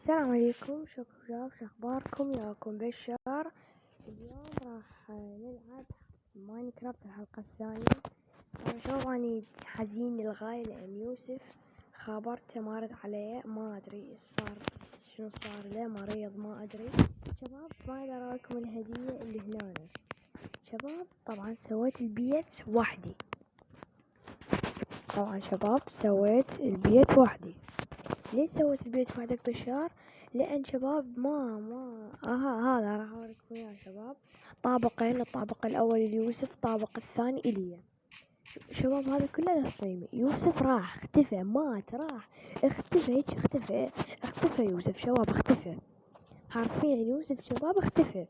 السلام عليكم شباب، شو اخباركم؟ ياكم بشار. اليوم راح نلعب ماينكرافت الحلقة الثانية. شباب اني حزين للغاية لان يوسف خابرته ما رد عليه، ما ادري شنو صار له، مريض ما ادري. شباب ما اراكم الهدية اللي هنا. شباب طبعا سويت البيت وحدي. ليش سويت البيت وحدك بشار؟ لان شباب هذا راح اوريكم اياه شباب. طابقين، الطابق الاول ليوسف، الطابق الثاني الي. شباب هذا كله تصميمي. يوسف راح اختفى، مات، راح اختفى يوسف شباب، اختفى حرفيا. يوسف شباب اختفى،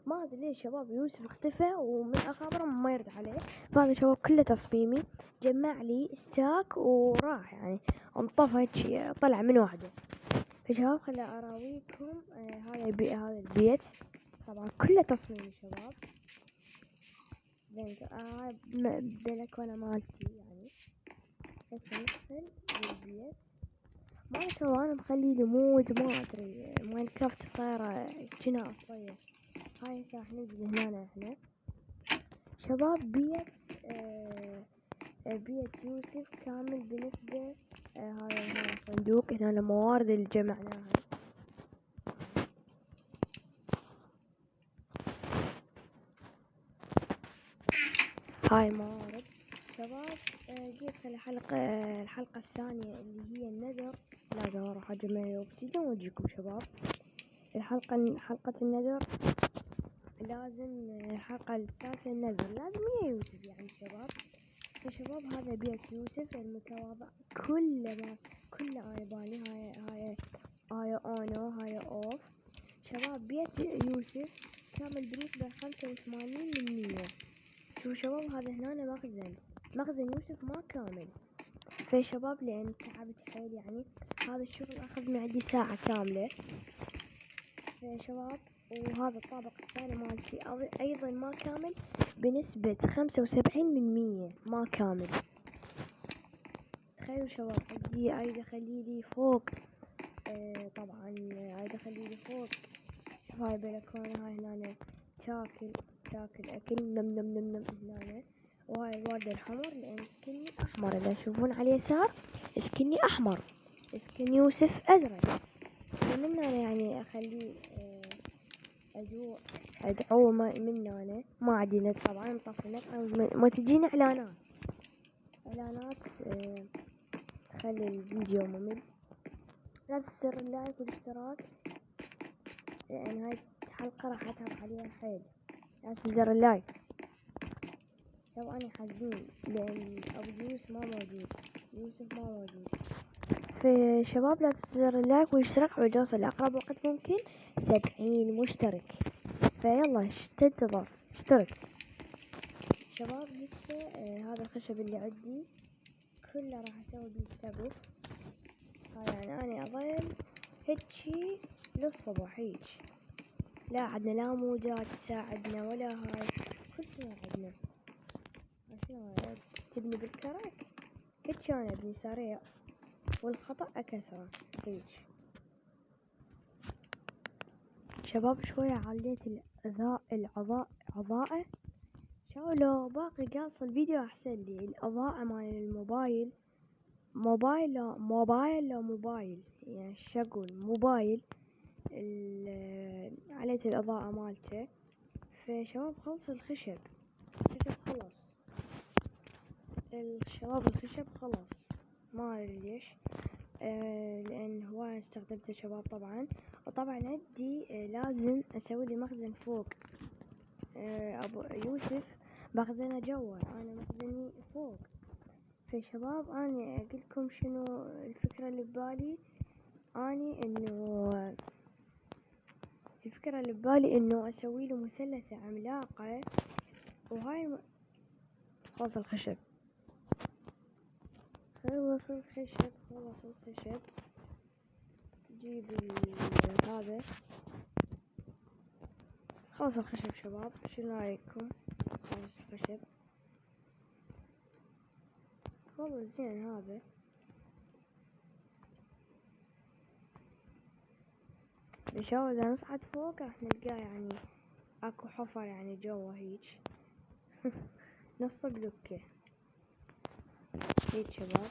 ما ادري ليش شباب. يوسف اختفى ومن اخابره ما يرد عليه. فهذا شباب كله تصميمي. جمع لي ستاك وراح يعني انطفى، طلع من وحده. فشباب خلي اراويكم هذا البيت طبعا كله تصميمي شباب. بلكونه مالتي يعني. هسه ندخل البيت ما شباب. انا مخلي لي مود ما ادري، ماينكرافت صايره جنا شويه. هاي هسه راح ننزل هنا احنا شباب. بيت يوسف كامل بنسبة. هذا صندوق هنا الموارد اللي جمعناها. هاي موارد شباب. جيت الحلقة الثانية اللي هي النذر. لازم اروح اجمع الاوبسيديان واجيكم شباب. حلقة النذر لازم. الحلقة الثالثة النذر لازم هي يوسف يعني شباب. فشباب هذا بيت يوسف المتواضع. كله انا باني. هاي اونو، هاي اوف. شباب بيت يوسف كامل بنسبة 85%. شوفوا شباب هذا هنا مخزن يوسف ما كامل. فشباب لان تعبت حيل يعني، هذا الشغل اخذ من عندي ساعة كاملة. فشباب وهذا الطابق الثاني مالتي ايضا ما كامل بنسبة 75% ما كامل. تخيلوا شباب عندي اريد اخلي لي فوق. طبعا اريد اخلي لي فوق. شوف هاي بلكونة، هاي هنا تاكل اكل نم هنا. وهاي الوردة الحمر لان سكني احمر. اذا تشوفون على اليسار سكني احمر، سكن يوسف ازرق. فمن هنا يعني اخليه ادعوه من هنا. ما عندي نت طبعا، نطفي نت ما تجينا اعلانات. خلي الفيديو ممل. لا تنسوا اللايك والاشتراك لان هاي الحلقة راح اتعب عليها حيل. لا تنسوا اللايك. لو انا حزين لان ابو يوسف ما موجود. فشباب لا تنسوا اللايك والاشتراك ويوصل لاقرب وقت ممكن 70 مشترك. فيلا تنتظر اشترك شباب. لسه هذا الخشب اللي عندي كله راح اسوي بيه السقف. يعني انا اظل هيجي للصبح هيج. لا عندنا لا مودات تساعدنا ولا هاي، كل شيء عندنا. عشان تبني بالكرك هيج انا ابني سريع والخطأ اكسره هيج. شباب شوية عليت الأضاءة. شو لو باقي قاص الفيديو احسن لي. الأضاءة مال الموبايل موبايل يعني شقول موبايل عليت الإضاءة مالته. فشباب خلص الخشب خلص. الخشب خلص ما ادري ليش. لان هواي استخدمته شباب طبعا. وطبعا عندي لازم اسوي لي مخزن فوق. ابو يوسف مخزنه جوا، انا مخزني فوق. فشباب انا اقولكم شنو الفكرة اللي ببالي. الفكرة اللي ببالي انه اسوي له مثلثة عملاقة. وهاي خلص الخشب. خلص الخشب. جيب هذا. خلص الخشب شباب، شنو رايكم؟ خلص الخشب خلص زين. هذا شباب اذا نصعد فوق راح نلقاه يعني اكو حفر يعني جوا هيج نص بلوكة هيك شباب.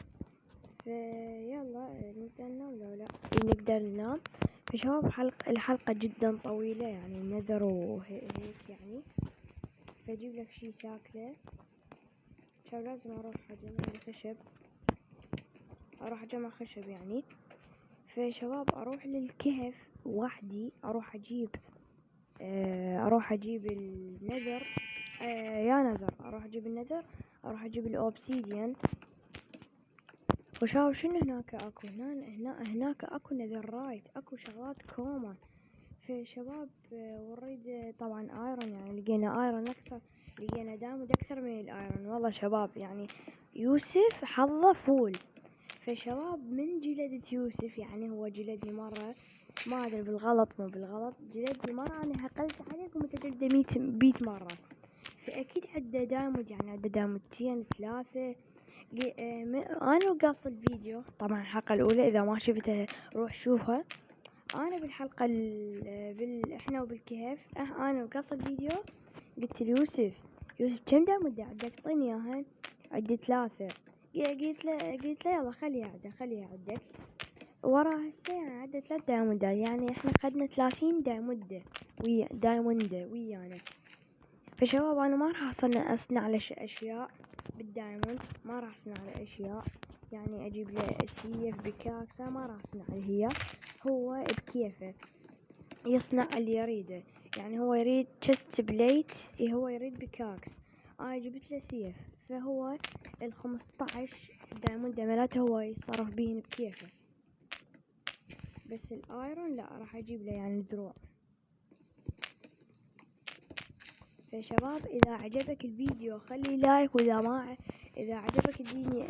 فيلا نقدر ننام لو لا نقدر ننام. فشباب الحلقة جدا طويلة يعني نذر وهيك يعني. فاجيب لك شي تاكله. شباب لازم اروح اجمع الخشب، اروح اجمع خشب يعني. فشباب اروح للكهف وحدي، اروح اجيب النذر. يا نذر اروح اجيب النذر، اروح اجيب الاوبسيديان. وشباب شنو هناك اكو هناك اكو نذرايت، اكو شغلات كوما. فشباب ونريد طبعا ايرون، يعني لقينا ايرون اكثر، لقينا دايموند اكثر من الايرون. والله شباب يعني يوسف حظه فول. فشباب من جلدت يوسف، يعني هو جلدني مرة، ما ادري بالغلط مو بالغلط، جلدني مرة انا هقلت عليكم متجلدة 100 مرة. فاكيد عنده دايموند، يعني عنده دايموندتين 3. انا وقاص الفيديو طبعا الحلقة الاولى، اذا ما شفتها روح شوفها. انا بالحلقة احنا وبالكهف، انا وقاص الفيديو قلت ليوسف، يوسف كم دايموند عندك؟ اعطيني اياها. عندي 3. قلت له يلا خليها عندك. ورا هسه يعني عندي 3 دايموندات، يعني احنا خدنا 30 دايموند ويانا. فشباب انا ما راح اصنع على اشياء بالدايموند، ما راح اصنع على اشياء، يعني اجيب له سيف بكاكسه، ما راح اصنع عليه هي. هو بكيفه يصنع اللي يريده، يعني هو يريد تشست بليت، هو يريد بكاكس، انا جبت له سيف. فهو 15 دايموند ملاته هو يتصرف بيهن بكيفه. بس الايرون لا، راح اجيب له يعني دروع. فشباب اذا عجبك الفيديو خلي لايك، واذا ما اذا عجبك الدنيا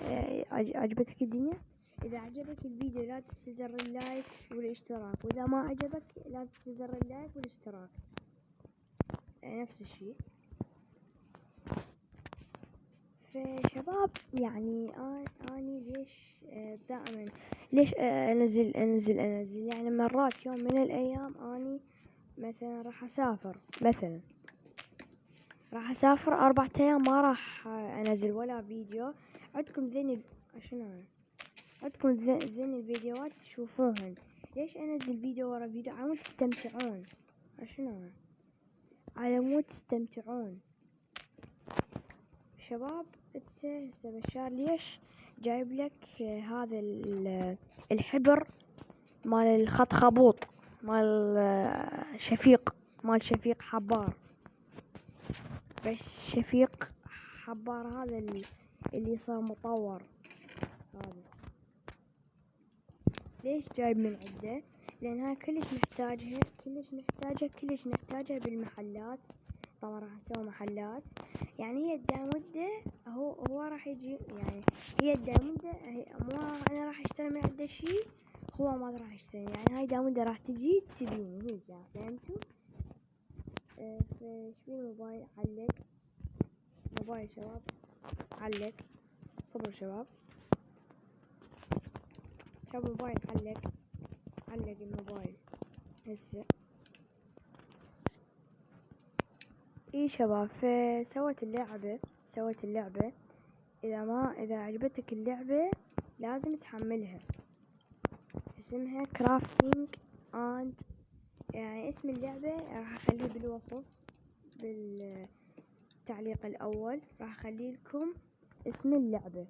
عجبتك الدنيا، اذا عجبك الفيديو لا تنسى زر اللايك والاشتراك، واذا ما عجبك لا تنسى زر اللايك والاشتراك، نفس الشيء. فشباب يعني اني ليش دائما ليش انزل يعني مرات يوم من الايام اني مثلا راح اسافر، راح اسافر 4 ايام ما راح انزل ولا فيديو. عندكم عندكم ذين الفيديوهات تشوفوهن، ليش انزل فيديو ورا فيديو على مود تستمتعون؟ على مود تستمتعون. شباب انت هسه بشار ليش جايب لك هذا الحبر مال الخط خبوط مال شفيق حبار. بس شفيق حبار هذا اللي صار مطور هذا، ليش جايب من عنده؟ لانها كلش نحتاجها بالمحلات. طبعا راح اسوي محلات، يعني هي الدايموندة هو راح يجي، يعني هي الدايموندة مو انا راح اشتري من عنده شي، هو ما راح يشتري، يعني هاي دايموندة راح تجي تبيني هيك، يعني فهمتوا؟ فشبي الموبايل علق، موبايل شباب علق، صبروا شباب الموبايل علق الموبايل هسه. اي شباب فسويت اللعبة. اذا عجبتك اللعبة لازم تحملها، اسمها كرافتينج اند، يعني اسم اللعبة راح اخليه بالوصف، بالتعليق الاول راح اخلي لكم اسم اللعبة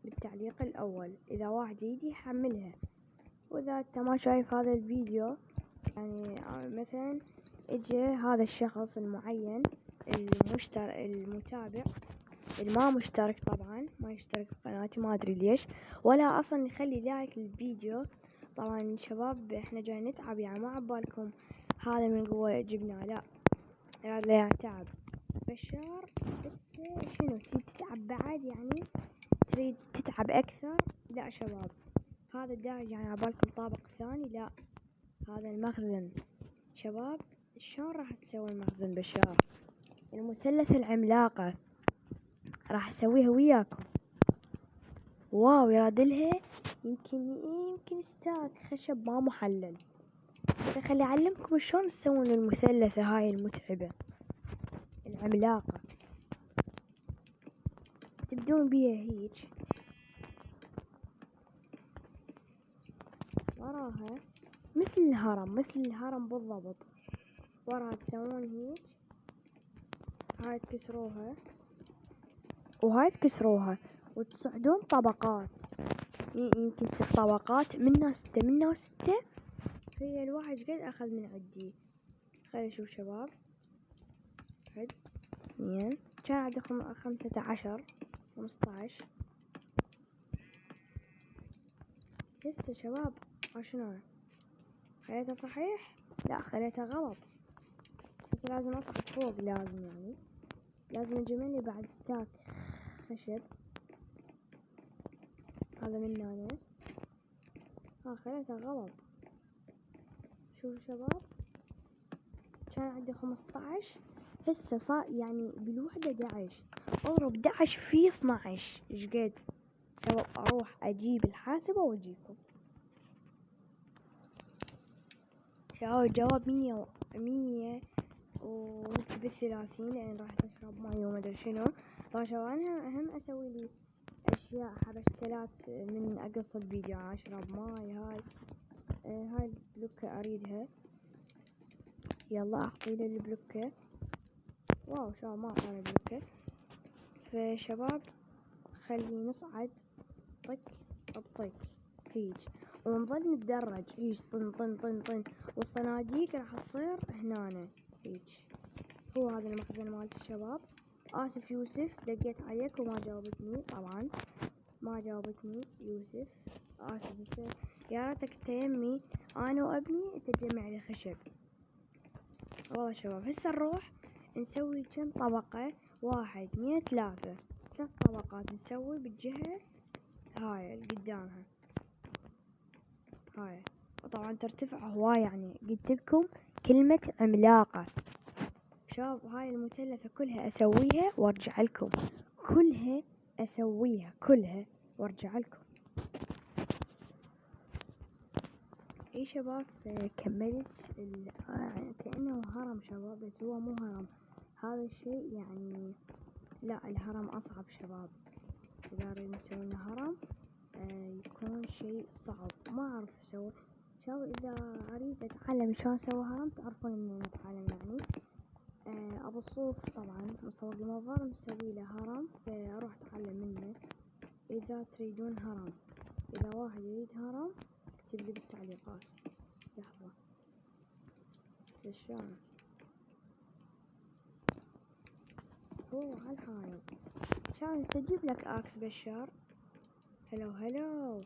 بالتعليق الاول، اذا واحد يجي يحملها. واذا انت ما شايف هذا الفيديو، يعني مثلا اجى هذا الشخص المعين المتابع اللي ما مشترك، طبعا ما يشترك بقناتي ما ادري ليش، ولا اصلا يخلي لايك للفيديو. طبعا شباب احنا جاي نتعب، يعني ما عبالكم هذا من قوة جبنا، لا هذا يعني تعب. بشار انت شنو تريد تتعب بعد؟ يعني تريد تتعب اكثر؟ لا شباب هذا الداعي، يعني عبالكم طابق ثاني؟ لا هذا المخزن. شباب شلون راح تسوي المخزن بشار؟ المثلث العملاقة راح اسويها وياكم. واو يرادلها يمكن ستاك خشب ما محلل. خلي أعلمكم شلون تسوون المثلثة هاي المتعبة العملاقة. تبدون بيها هيج، وراها مثل الهرم بالضبط. وراها تسوون هيج، هاي تكسروها وهاي تكسروها وتصعدون طبقات، يمكن 6 طبقات، منها 6 منها 6. هي الواحد قد أخذ من عندي. خلي نشوف شباب، 1 2 كان عندكم 15 15. لسه شباب شنو خليتها صحيح؟ لا خليتها غلط، بس لازم أصعد فوق، لازم يعني لازم يجملي بعد ستاك خشب. هذا من هنا. خليتها غلط. شوفوا شباب، كان عندي 15، هسه صار يعني بالوحدة 11. اضرب 11 في 12 ايش قد؟ شباب اروح اجيب الحاسبة واجيكم. شباب الجواب 100 و30، لان راح اشرب ماي وما ادري شنو. طبعا شباب انا اهم اسوي لي اشياء حبشتلات من اقص الفيديو. اشرب ماي. هاي البلوكة اريدها، يلا اعطي له البلوكة. واو شباب ما اعطاني البلوكة. فشباب خلي نصعد طق بطق هيج، ونظل نتدرج هيج طن طن طن طن، والصناديق راح تصير هنا هيج. هو هذا المخزن مالت الشباب. اسف يوسف دقيت عليك وما جاوبتني، طبعا ما جاوبتني يوسف، اسف. يا ريتك تيمي انا وابني تجمع لي خشب. والله شباب هسه نروح نسوي كم طبقة، 1 2 3 طبقات نسوي بالجهة هاي اللي قدامها هاي. وطبعا ترتفع هواي، يعني قلت لكم كلمة عملاقة. شباب هاي المثلثة كلها اسويها وارجع لكم، كلها اسويها كلها وارجع لكم. اي شباب كملت كأنه هرم شباب، بس هو مو هرم. هذا الشيء يعني لا، الهرم اصعب شباب. اذا اريد نسوي لنا هرم يكون شيء صعب، ما اعرف اسوي. شباب اذا اريد اتعلم شلون اسوي هرم تعرفون اني اتعلم يعني. ابو الصوف طبعا مصور الموفر مسوي له هرم، فاروح اتعلم منه. اذا تريدون هرم، اذا واحد يريد هرم اكتب لي بالتعليقات. لحظة بس شلون هو هالحايط. شلون تجيب لك اكس بشار؟ هلو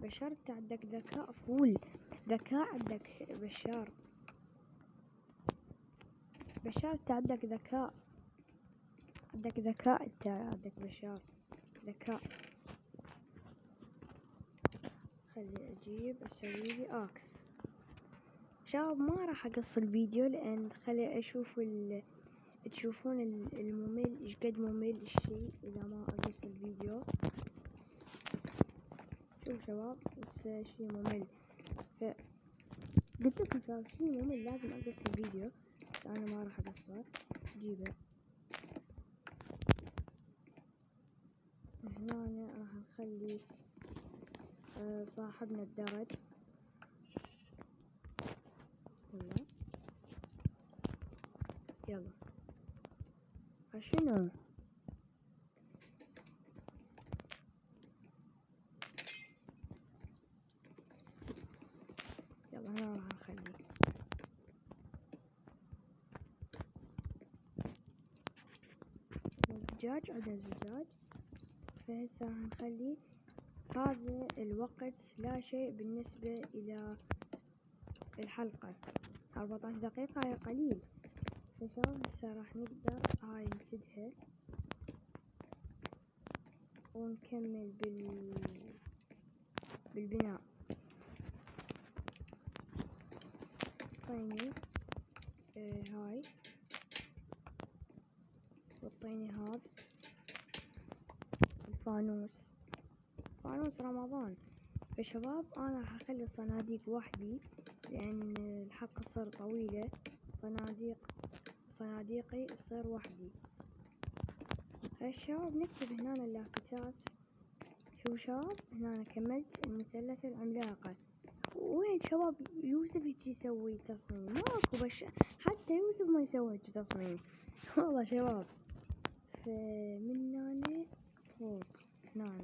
بشار، انت عندك ذكاء فول، ذكاء عندك بشار. انت عندك ذكاء، انت عندك بشار ذكاء. خلي اجيب اسوي لي اكس. شباب ما راح اقص الفيديو، لان خلي اشوف تشوفون الممل ايش قد ممل الشيء اذا ما اقص الفيديو. شوف شباب بس شيء ممل، قلت لكم شباب شيء ممل لازم اقص الفيديو، بس انا ما راح اقصر. جيبه هنا راح نخلي صاحبنا الدرج. يلا شنو يلا هنا راح نخلي الزجاج، عندنا الزجاج. فهسه راح نخلي هذا الوقت لا شيء بالنسبة إلى الحلقة، 14 دقيقة هاي قليل. فشباب هسه راح نقدر هاي نسدها ونكمل بالبناء. طيني هاي، والطيني هذا الفانوس، فانوس رمضان. فشباب انا راح اخلي الصناديق وحدي لان الحلقة تصير طويلة. صناديقي تصير وحدي. فالشباب نكتب هنا اللافتات. شوفوا شباب هنا أنا كملت المثلثة العملاقة. وين شباب يوسف يجي يسوي تصميم؟ ماكو حتى يوسف ما يسوي هيجي تصميم. والله شباب. فمن هنا فوق هنا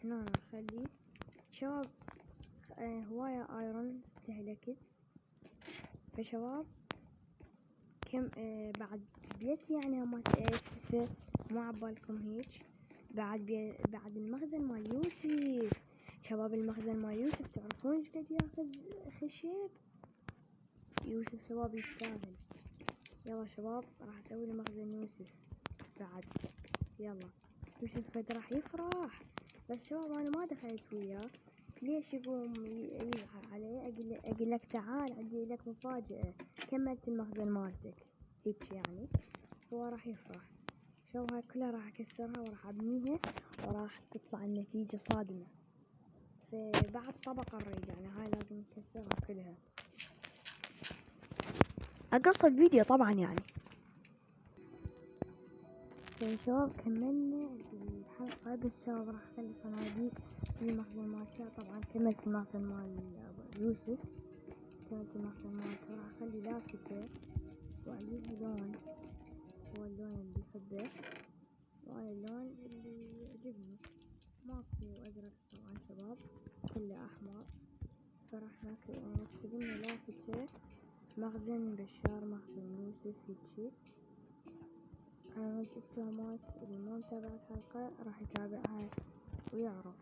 هنا اخلي شباب هواية ايرون استهلكت. فشباب كم بعد بيت يعني ما تأسف ما عبالكم هيك. بعد المخزن مال يوسف شباب. المخزن مال يوسف تعرفون ايش قد ياخذ خشب؟ يوسف شباب يستاهل. يلا شباب راح اسوي له مخزن يوسف بعد. يلا يوسف فد راح يفرح. بس شباب انا ما دخلت وياه. ليش يقوم يزعل علي؟ اقول لك تعال عندي لك مفاجأة. كملت المخزن مالتك هيك يعني. هو راح يفرح. شو هاي كلها راح اكسرها وراح ابنيها وراح تطلع النتيجة صادمة. فبعد طبقة نريد يعني هاي لازم نكسرها كلها. اقص الفيديو طبعا يعني. شباب كملنا الحلقة. بس شباب راح اخلي صناديق في المخزن مالتها. طبعا كملت المخزن مال يوسف. كملت المخزن مالته. راح اخلي لافتة وعليها لون. هو اللون اللي يحبه وهذا اللون اللي يعجبني. ماكو ازرق طبعا شباب كله احمر. فراح نكتب لنا لافتة مخزن بشار مخزن يوسف هيجي. انا جبتها مات اللي ما متابع الحلقة راح يتابعها ويعرف.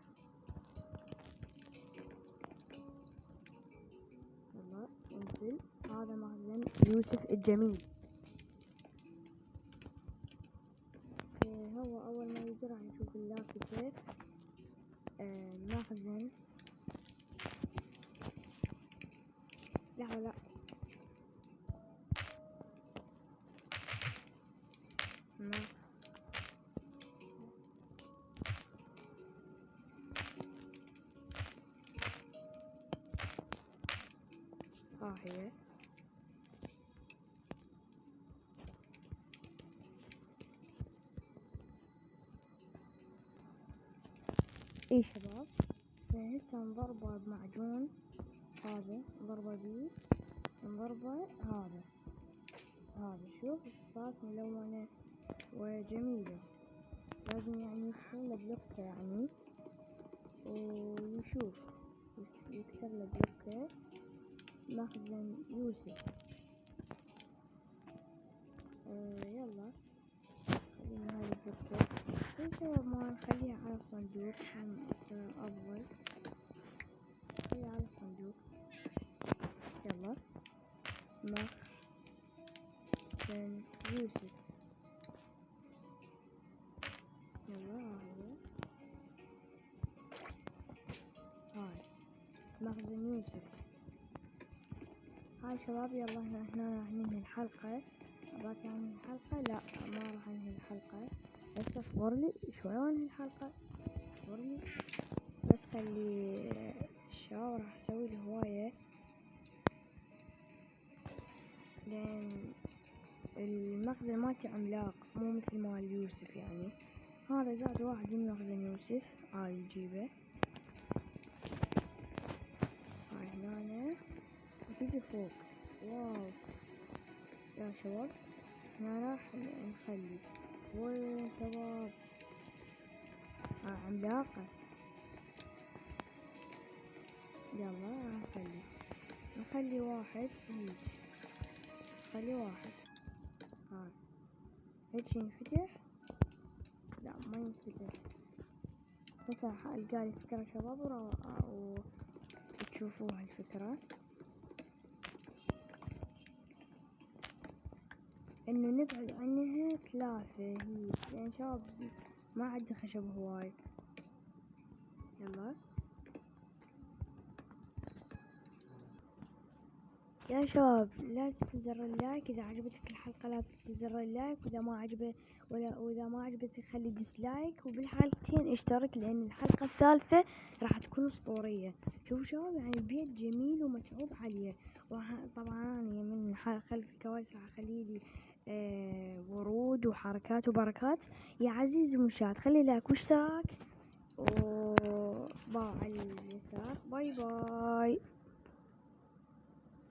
يلا انزل. هذا مخزن يوسف الجميل. هو اول ما يجي راح نشوف اللافتة مخزن. لا هي اي شباب. هسه نضربه بمعجون. هذا نضربه بيه. نضربه هذا شوف صارت ملونة وجميلة. لازم يعني يكسر له بلوكة يعني ويشوف يكسر له بلوكة مخزن يوسف. يلا خلينا هاي البلوكة. شباب ما نخليها على الصندوق عشان يصير أفضل. خليها على الصندوق. يلا مخزن يوسف. يلا هاي مخزن يوسف. هاي شباب يلا هنا راح ننهي الحلقة. أباك انهي الحلقة؟ لا ما راح انهي الحلقة. بس اصبر لي شوي وانهي الحلقة. اصبر لي بس خلي الشباب راح اسوي له هواية لان المخزن مالتي عملاق مو مثل مال يوسف يعني. هذا زاد واحد من مخزن يوسف. هاي نجيبه. هاي هنا وتيجي فوق. واو يا شباب هنا راح نخلي. وين شباب عملاقة. يلا نخلي واحد هيك. نخلي واحد هاي هيك ينفتح. لا ما ينفتح. بس راح القالي فكرة شباب وتشوفوها الفكرة انه نبعد عنها ثلاثة هي لان شباب ما عندي خشب هواي. يلا يا شباب لا تنسوا زر اللايك اذا عجبتك الحلقة، لا تنسوا زر اللايك، واذا ما عجبه واذا ما عجبتك خلي ديسلايك، وبالحلقتين اشترك لان الحلقة الثالثة راح تكون اسطورية. شوفوا شباب يعني البيت جميل ومتعوب عليه، طبعا أنا من خلف الكواليس راح اخليلي ورود وحركات وبركات. يا عزيزي المشاهد خلي لايك واشتراك وباو على اليسار. باي باي.